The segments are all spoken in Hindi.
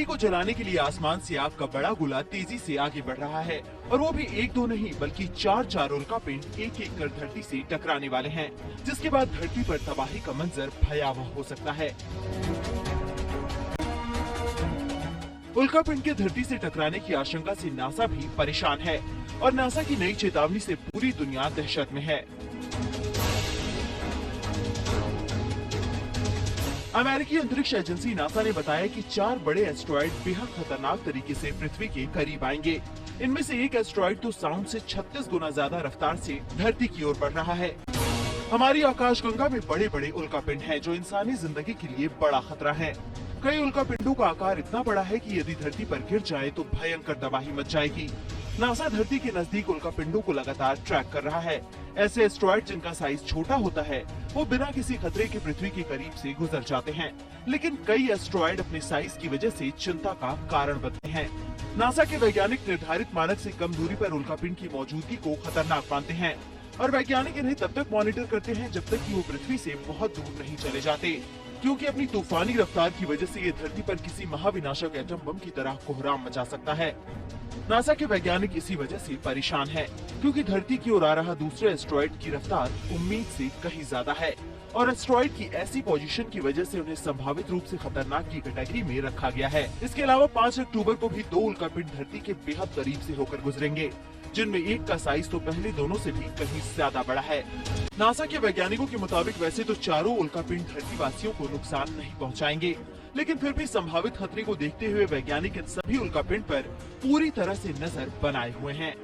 धरती को जलाने के लिए आसमान से आग का बड़ा गोला तेजी से आगे बढ़ रहा है और वो भी एक दो नहीं बल्कि चार उल्कापिंड एक एक कर धरती से टकराने वाले हैं, जिसके बाद धरती पर तबाही का मंजर भयावह हो सकता है। उल्कापिंड के धरती से टकराने की आशंका से नासा भी परेशान है और नासा की नई चेतावनी से पूरी दुनिया दहशत में है। अमेरिकी अंतरिक्ष एजेंसी नासा ने बताया कि 4 बड़े एस्ट्रॉयड बेहद खतरनाक तरीके से पृथ्वी के करीब आएंगे। इनमें से एक एस्ट्रॉयड तो साउंड से 36 गुना ज्यादा रफ्तार से धरती की ओर बढ़ रहा है। हमारी आकाशगंगा में बड़े बड़े उल्कापिंड हैं जो इंसानी जिंदगी के लिए बड़ा खतरा है। कई उल्कापिंडों का आकार इतना बड़ा है कि यदि धरती पर गिर जाए तो भयंकर तबाही मच जाएगी। नासा धरती के नजदीक उल्कापिंडों को लगातार ट्रैक कर रहा है। ऐसे एस्ट्रॉयड जिनका साइज छोटा होता है वो बिना किसी खतरे के पृथ्वी के करीब से गुजर जाते हैं, लेकिन कई एस्ट्रॉयड अपने साइज की वजह से चिंता का कारण बनते हैं। नासा के वैज्ञानिक निर्धारित मानक से कम दूरी पर उल्कापिंड की मौजूदगी को खतरनाक मानते हैं और वैज्ञानिक इन्हें तब तक मॉनिटर करते हैं जब तक कि वो पृथ्वी से बहुत दूर नहीं चले जाते, क्योंकि अपनी तूफानी रफ्तार की वजह से ये धरती पर किसी महाविनाशक एटम बम की तरह कोहराम मचा सकता है। नासा के वैज्ञानिक इसी वजह से परेशान हैं, क्योंकि धरती की ओर आ रहा दूसरे एस्ट्रॉयड की रफ्तार उम्मीद से कहीं ज्यादा है और एस्ट्रॉयड की ऐसी पोजीशन की वजह से उन्हें संभावित रूप से खतरनाक की कैटेगरी में रखा गया है। इसके अलावा 5 अक्टूबर को भी 2 उल्कापिंड धरती के बेहद करीब से होकर गुजरेंगे, जिनमें एक का साइज तो पहले दोनों से भी कहीं ज्यादा बड़ा है। नासा के वैज्ञानिकों के मुताबिक वैसे तो चारों उल्कापिंड धरती वासियों को नुकसान नहीं पहुंचाएंगे, लेकिन फिर भी संभावित खतरे को देखते हुए वैज्ञानिक इन सभी उल्कापिंड पर पूरी तरह से नजर बनाए हुए हैं।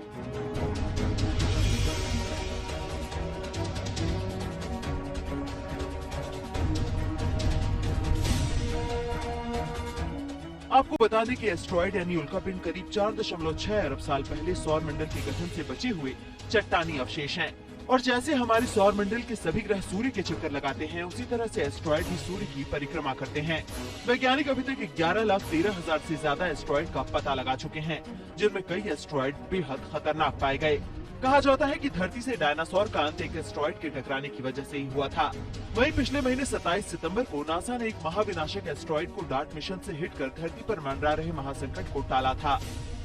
आपको बता दें कि एस्ट्रॉयड यानी उल्कापिंड करीब 4.6 अरब साल पहले सौर मंडल के गठन से बचे हुए चट्टानी अवशेष हैं और जैसे हमारे सौर मंडल के सभी ग्रह सूर्य के चक्कर लगाते हैं, उसी तरह से एस्ट्रॉयड भी सूर्य की परिक्रमा करते हैं। वैज्ञानिक अभी तक 11,13,000 से ज्यादा एस्ट्रॉयड का पता लगा चुके हैं, जिनमें कई एस्ट्रॉयड बेहद खतरनाक पाए गए। कहा जाता है कि धरती से डायनासोर का अंत एक एस्ट्रॉयड के टकराने की वजह से ही हुआ था। वहीं पिछले महीने 27 सितंबर को नासा ने एक महाविनाशक एस्ट्रॉयड को डार्ट मिशन से हिट कर धरती पर मंडरा रहे महासंकट को टाला था।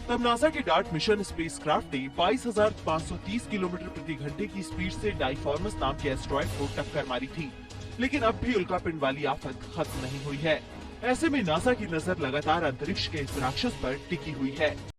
तब नासा के डार्ट मिशन स्पेसक्राफ्ट ने 22,530 किलोमीटर प्रति घंटे की स्पीड से डाइफॉर्मस नाम के एस्ट्रॉयड को टक्कर मारी थी, लेकिन अब भी उल्कापिंड वाली आफत खत्म नहीं हुई है। ऐसे में नासा की नजर लगातार अंतरिक्ष के इस राक्षस पर टिकी हुई है।